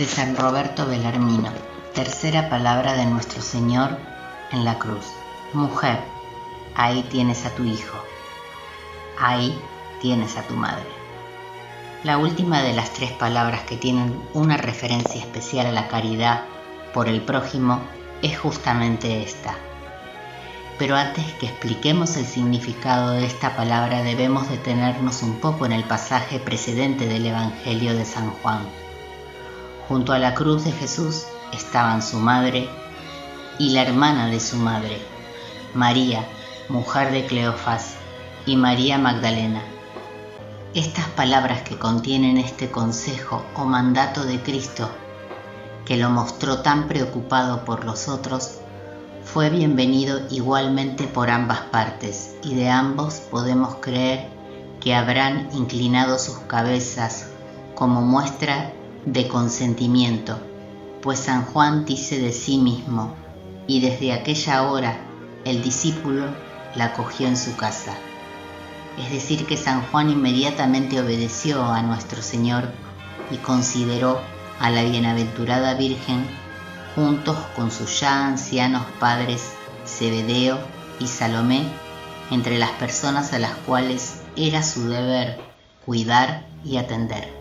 de San Roberto Bellarmino. Tercera palabra de nuestro Señor en la cruz. Mujer, ahí tienes a tu hijo. Ahí tienes a tu madre. La última de las tres palabras que tienen una referencia especial a la caridad por el prójimo es justamente esta. Pero antes que expliquemos el significado de esta palabra, debemos detenernos un poco en el pasaje precedente del Evangelio de San Juan. Junto a la cruz de Jesús estaban su madre y la hermana de su madre, María, mujer de Cleofás, y María Magdalena. Estas palabras que contienen este consejo o mandato de Cristo, que lo mostró tan preocupado por los otros, fue bienvenido igualmente por ambas partes, y de ambos podemos creer que habrán inclinado sus cabezas como muestra de consentimiento, pues San Juan dice de sí mismo: y desde aquella hora el discípulo la acogió en su casa. Es decir, que San Juan inmediatamente obedeció a nuestro Señor y consideró a la bienaventurada Virgen juntos con sus ya ancianos padres Zebedeo y Salomé entre las personas a las cuales era su deber cuidar y atender.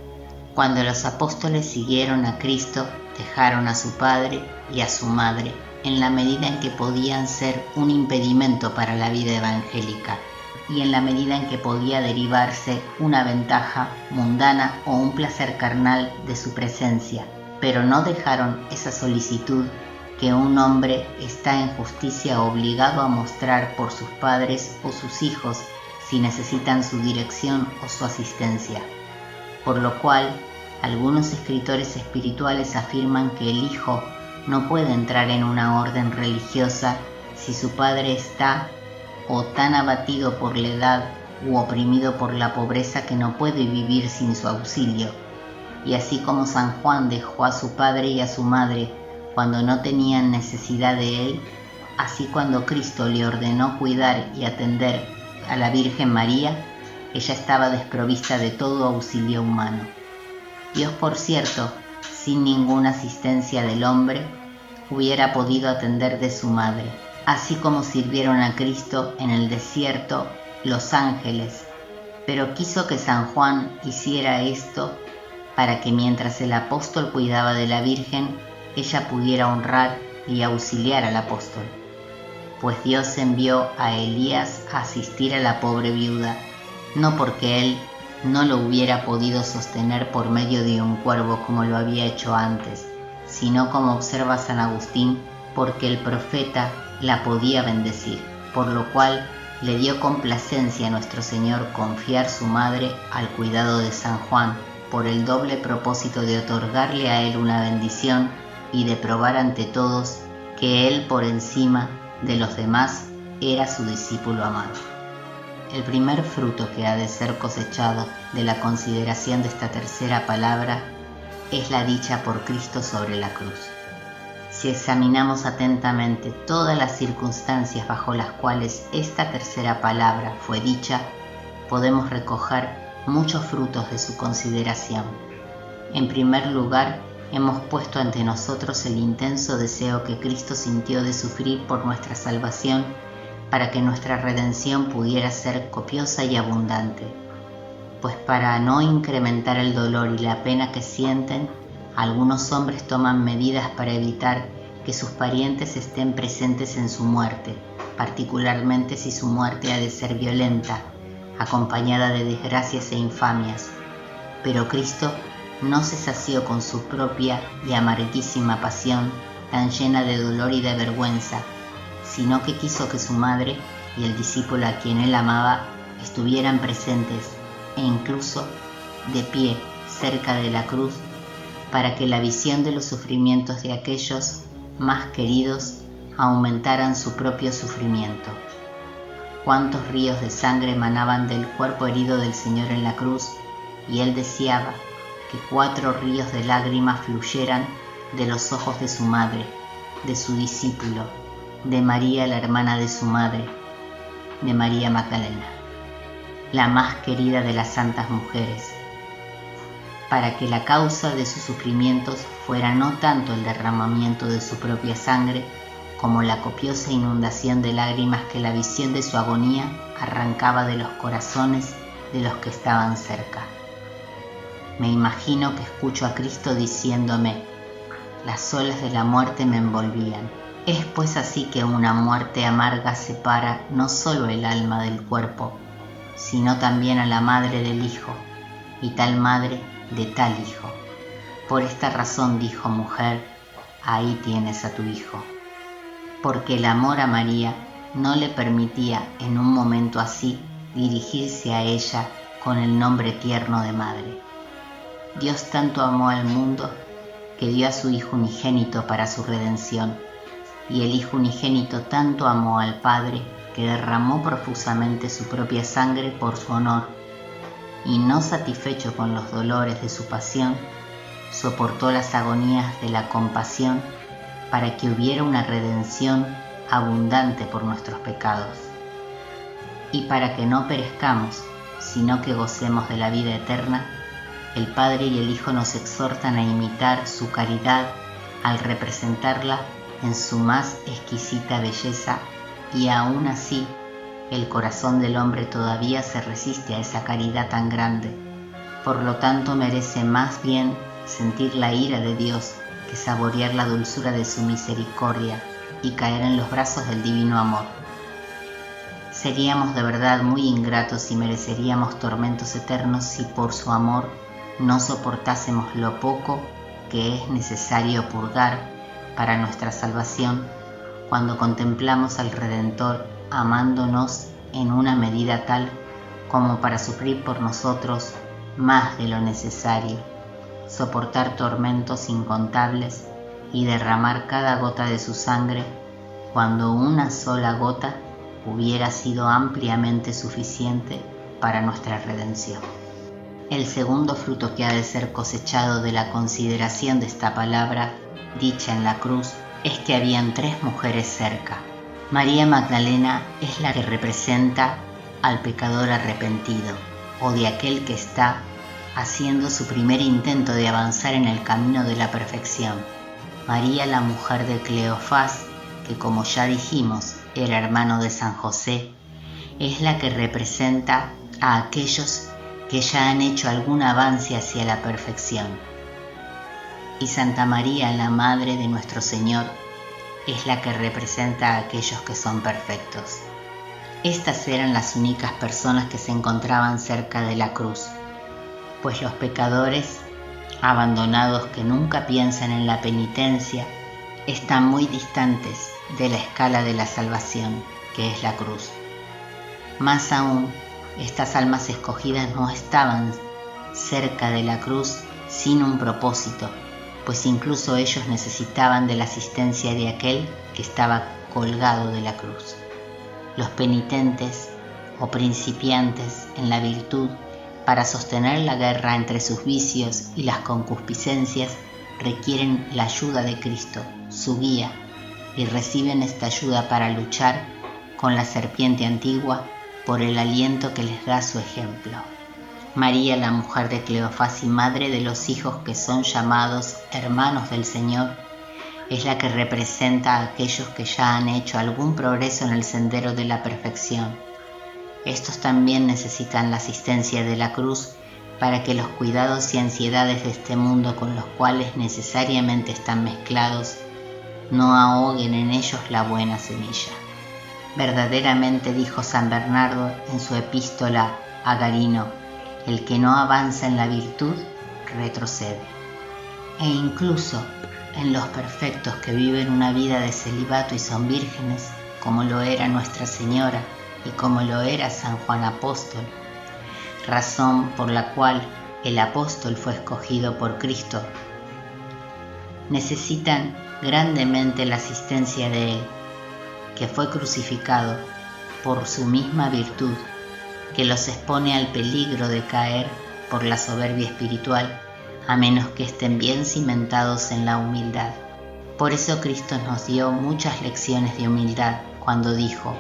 Cuando los apóstoles siguieron a Cristo, dejaron a su padre y a su madre en la medida en que podían ser un impedimento para la vida evangélica y en la medida en que podía derivarse una ventaja mundana o un placer carnal de su presencia, pero no dejaron esa solicitud que un hombre está en justicia obligado a mostrar por sus padres o sus hijos si necesitan su dirección o su asistencia. Por lo cual, algunos escritores espirituales afirman que el hijo no puede entrar en una orden religiosa si su padre está o tan abatido por la edad u oprimido por la pobreza que no puede vivir sin su auxilio. Y así como San Juan dejó a su padre y a su madre cuando no tenían necesidad de él, así cuando Cristo le ordenó cuidar y atender a la Virgen María, ella estaba desprovista de todo auxilio humano. Dios, por cierto, sin ninguna asistencia del hombre, hubiera podido atender de su madre, así como sirvieron a Cristo en el desierto los ángeles, pero quiso que San Juan hiciera esto para que mientras el apóstol cuidaba de la Virgen, ella pudiera honrar y auxiliar al apóstol. Pues Dios envió a Elías a asistir a la pobre viuda, no porque él no lo hubiera podido sostener por medio de un cuervo como lo había hecho antes, sino, como observa San Agustín, porque el profeta la podía bendecir, por lo cual le dio complacencia a nuestro Señor confiar su madre al cuidado de San Juan, por el doble propósito de otorgarle a él una bendición y de probar ante todos que él, por encima de los demás, era su discípulo amado. El primer fruto que ha de ser cosechado de la consideración de esta tercera palabra es la dicha por Cristo sobre la cruz. Si examinamos atentamente todas las circunstancias bajo las cuales esta tercera palabra fue dicha, podemos recoger muchos frutos de su consideración. En primer lugar, hemos puesto ante nosotros el intenso deseo que Cristo sintió de sufrir por nuestra salvación para que nuestra redención pudiera ser copiosa y abundante. Pues para no incrementar el dolor y la pena que sienten, algunos hombres toman medidas para evitar que sus parientes estén presentes en su muerte, particularmente si su muerte ha de ser violenta, acompañada de desgracias e infamias. Pero Cristo no se sació con su propia y amarguísima pasión tan llena de dolor y de vergüenza, sino que quiso que su madre y el discípulo a quien él amaba estuvieran presentes e incluso de pie cerca de la cruz, para que la visión de los sufrimientos de aquellos más queridos aumentaran su propio sufrimiento. Cuántos ríos de sangre emanaban del cuerpo herido del Señor en la cruz, y él deseaba que 4 ríos de lágrimas fluyeran de los ojos de su madre, de su discípulo, de María, la hermana de su madre, de María Magdalena, la más querida de las santas mujeres. para que la causa de sus sufrimientos fuera no tanto el derramamiento de su propia sangre, como la copiosa inundación de lágrimas que la visión de su agonía arrancaba de los corazones de los que estaban cerca. Me imagino que escucho a Cristo diciéndome: las olas de la muerte me envolvían. Es pues así que una muerte amarga separa no solo el alma del cuerpo, sino también a la madre del Hijo, y tal madre de tal Hijo. Por esta razón dijo: mujer, ahí tienes a tu Hijo. Porque el amor a María no le permitía en un momento así dirigirse a ella con el nombre tierno de madre. Dios tanto amó al mundo que dio a su Hijo unigénito para su redención, y el Hijo unigénito tanto amó al Padre que derramó profusamente su propia sangre por su honor, y no satisfecho con los dolores de su pasión, soportó las agonías de la compasión para que hubiera una redención abundante por nuestros pecados. Y para que no perezcamos, sino que gocemos de la vida eterna, el Padre y el Hijo nos exhortan a imitar su caridad al representarla en su más exquisita belleza, y aún así el corazón del hombre todavía se resiste a esa caridad tan grande. Por lo tanto merece más bien sentir la ira de Dios que saborear la dulzura de su misericordia y caer en los brazos del divino amor. Seríamos de verdad muy ingratos y mereceríamos tormentos eternos si por su amor no soportásemos lo poco que es necesario purgar para nuestra salvación cuando contemplamos al Redentor amándonos en una medida tal como para sufrir por nosotros más de lo necesario, soportar tormentos incontables y derramar cada gota de su sangre cuando una sola gota hubiera sido ampliamente suficiente para nuestra redención. El segundo fruto que ha de ser cosechado de la consideración de esta palabra dicha en la cruz es que habían 3 mujeres cerca. María Magdalena es la que representa al pecador arrepentido, o de aquel que está haciendo su primer intento de avanzar en el camino de la perfección. María, la mujer de Cleofás, que como ya dijimos era hermano de San José, es la que representa a aquellos que ya han hecho algún avance hacia la perfección. Y Santa María, la Madre de nuestro Señor, es la que representa a aquellos que son perfectos. Estas eran las únicas personas que se encontraban cerca de la cruz, pues los pecadores, abandonados que nunca piensan en la penitencia, están muy distantes de la escala de la salvación, que es la cruz. Más aún, estas almas escogidas no estaban cerca de la cruz sin un propósito, pues incluso ellos necesitaban de la asistencia de aquel que estaba colgado de la cruz. Los penitentes o principiantes en la virtud, para sostener la guerra entre sus vicios y las concupiscencias, requieren la ayuda de Cristo, su guía, y reciben esta ayuda para luchar con la serpiente antigua por el aliento que les da su ejemplo. María, la mujer de Cleofás y madre de los hijos que son llamados hermanos del Señor, es la que representa a aquellos que ya han hecho algún progreso en el sendero de la perfección. Estos también necesitan la asistencia de la cruz para que los cuidados y ansiedades de este mundo con los cuales necesariamente están mezclados no ahoguen en ellos la buena semilla. Verdaderamente, dijo San Bernardo en su epístola a Garino, el que no avanza en la virtud retrocede. E incluso en los perfectos que viven una vida de celibato y son vírgenes, como lo era Nuestra Señora y como lo era San Juan Apóstol, razón por la cual el apóstol fue escogido por Cristo, necesitan grandemente la asistencia de Él, que fue crucificado por su misma virtud, que los expone al peligro de caer por la soberbia espiritual, a menos que estén bien cimentados en la humildad. Por eso Cristo nos dio muchas lecciones de humildad cuando dijo: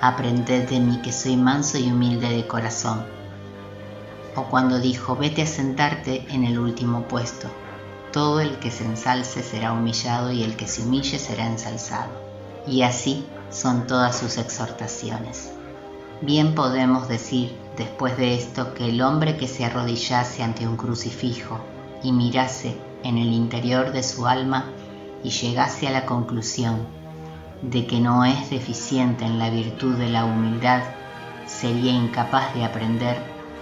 aprended de mí que soy manso y humilde de corazón. o cuando dijo: vete a sentarte en el último puesto. Todo el que se ensalce será humillado y el que se humille será ensalzado. Y así son todas sus exhortaciones. Bien podemos decir después de esto que el hombre que se arrodillase ante un crucifijo y mirase en el interior de su alma y llegase a la conclusión de que no es deficiente en la virtud de la humildad, sería incapaz de aprender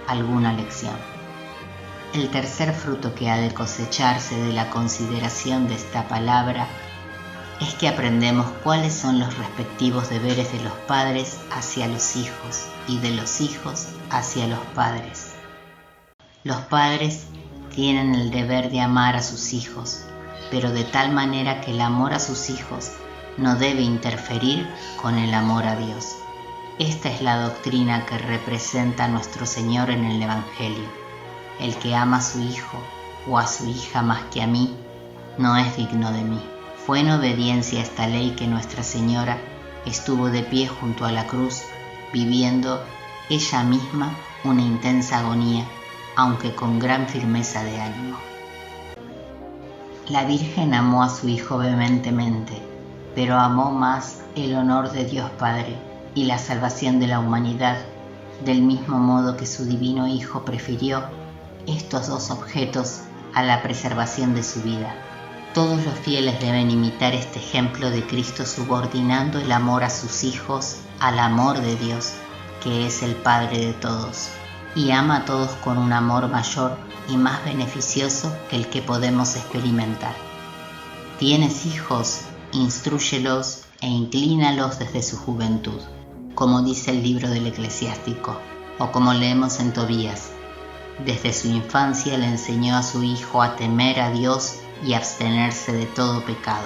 alguna lección. El tercer fruto que ha de cosecharse de la consideración de esta palabra es que aprendemos cuáles son los respectivos deberes de los padres hacia los hijos y de los hijos hacia los padres. Los padres tienen el deber de amar a sus hijos, pero de tal manera que el amor a sus hijos no debe interferir con el amor a Dios. Esta es la doctrina que representa nuestro Señor en el Evangelio. El que ama a su hijo o a su hija más que a mí, no es digno de mí. Fue en obediencia a esta ley que Nuestra Señora estuvo de pie junto a la cruz, viviendo ella misma una intensa agonía, aunque con gran firmeza de ánimo. La Virgen amó a su Hijo vehementemente, pero amó más el honor de Dios Padre y la salvación de la humanidad, del mismo modo que su divino Hijo prefirió estos dos objetos a la preservación de su vida. Todos los fieles deben imitar este ejemplo de Cristo, subordinando el amor a sus hijos al amor de Dios, que es el Padre de todos, y ama a todos con un amor mayor y más beneficioso que el que podemos experimentar. ¿Tienes hijos? Instrúyelos e inclínalos desde su juventud, como dice el libro del Eclesiástico, o como leemos en Tobías. Desde su infancia le enseñó a su hijo a temer a Dios y abstenerse de todo pecado.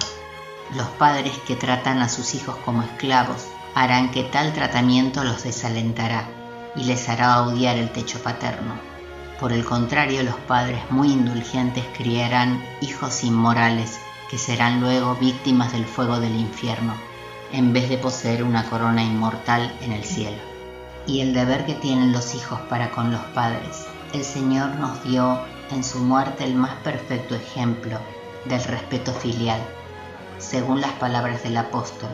Los padres que tratan a sus hijos como esclavos harán que tal tratamiento los desalentará y les hará odiar el techo paterno. Por el contrario, los padres muy indulgentes criarán hijos inmorales que serán luego víctimas del fuego del infierno, en vez de poseer una corona inmortal en el cielo. Y el deber que tienen los hijos para con los padres. El Señor nos dio en su muerte el más perfecto ejemplo del respeto filial, según las palabras del apóstol: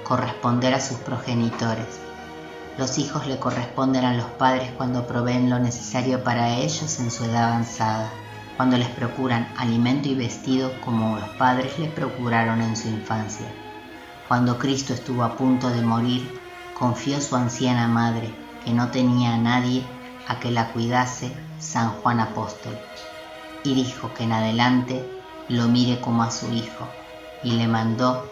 corresponder a sus progenitores. Los hijos le corresponden a los padres cuando proveen lo necesario para ellos en su edad avanzada, cuando les procuran alimento y vestido como los padres les procuraron en su infancia. Cuando Cristo estuvo a punto de morir, confió su anciana madre, que no tenía a nadie a que la cuidase, San Juan Apóstol, y dijo que en adelante lo mire como a su hijo, y le mandó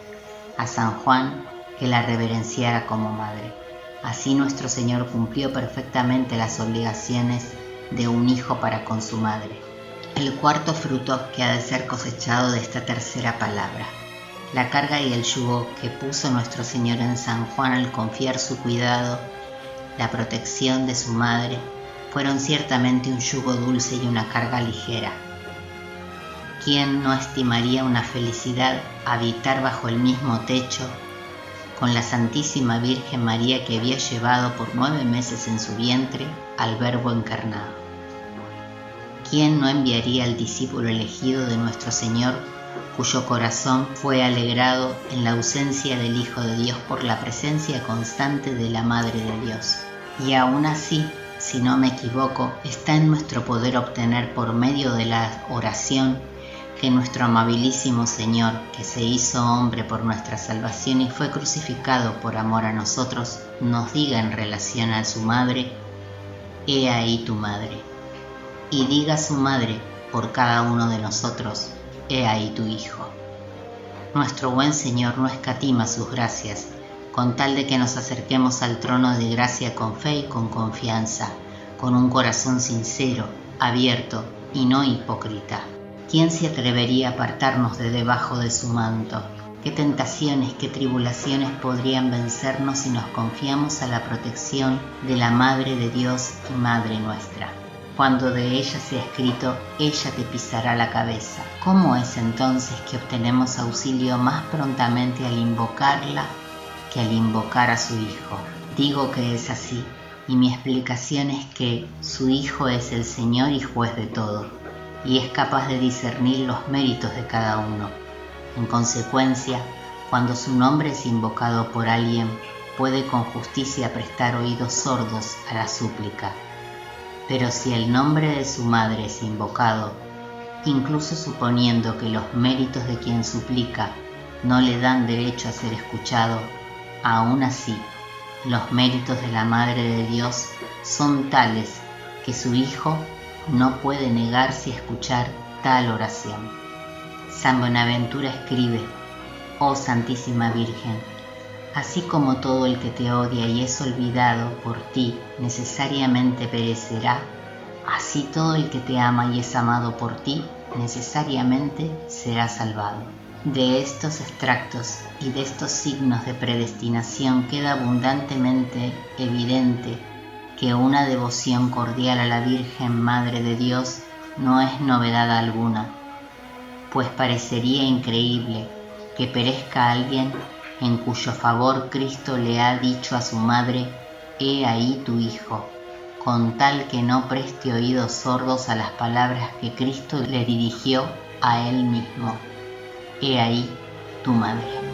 a San Juan que la reverenciara como madre. Así nuestro Señor cumplió perfectamente las obligaciones de un hijo para con su madre. El cuarto fruto que ha de ser cosechado de esta tercera palabra: la carga y el yugo que puso nuestro Señor en San Juan al confiar su cuidado, la protección de su madre, fueron ciertamente un yugo dulce y una carga ligera. ¿Quién no estimaría una felicidad habitar bajo el mismo techo con la Santísima Virgen María, que había llevado por 9 meses en su vientre al Verbo encarnado? ¿Quién no enviaría al discípulo elegido de nuestro Señor, cuyo corazón fue alegrado en la ausencia del Hijo de Dios por la presencia constante de la Madre de Dios? Y aún así, si no me equivoco, está en nuestro poder obtener por medio de la oración que nuestro amabilísimo Señor, que se hizo hombre por nuestra salvación y fue crucificado por amor a nosotros, nos diga en relación a su madre: he ahí tu madre. Y diga a su madre por cada uno de nosotros: he ahí tu hijo. Nuestro buen Señor no escatima sus gracias, con tal de que nos acerquemos al trono de gracia con fe y con confianza, con un corazón sincero, abierto y no hipócrita. ¿Quién se atrevería a apartarnos de debajo de su manto? ¿Qué tentaciones, qué tribulaciones podrían vencernos si nos confiamos a la protección de la Madre de Dios y Madre nuestra? Cuando de ella se ha escrito: ella te pisará la cabeza. ¿Cómo es entonces que obtenemos auxilio más prontamente al invocarla que al invocar a su Hijo? Digo que es así, y mi explicación es que su Hijo es el Señor y juez de todo, y es capaz de discernir los méritos de cada uno. En consecuencia, cuando su nombre es invocado por alguien, puede con justicia prestar oídos sordos a la súplica. Pero si el nombre de su madre es invocado, incluso suponiendo que los méritos de quien suplica no le dan derecho a ser escuchado, aún así, los méritos de la Madre de Dios son tales que su Hijo no puede negarse a escuchar tal oración. San Buenaventura escribe: Oh Santísima Virgen, así como todo el que te odia y es olvidado por ti necesariamente perecerá, así todo el que te ama y es amado por ti necesariamente será salvado. De estos extractos y de estos signos de predestinación queda abundantemente evidente que una devoción cordial a la Virgen Madre de Dios no es novedad alguna, pues parecería increíble que perezca alguien en cuyo favor Cristo le ha dicho a su madre: «He ahí tu Hijo», con tal que no preste oídos sordos a las palabras que Cristo le dirigió a él mismo: «He ahí tu madre».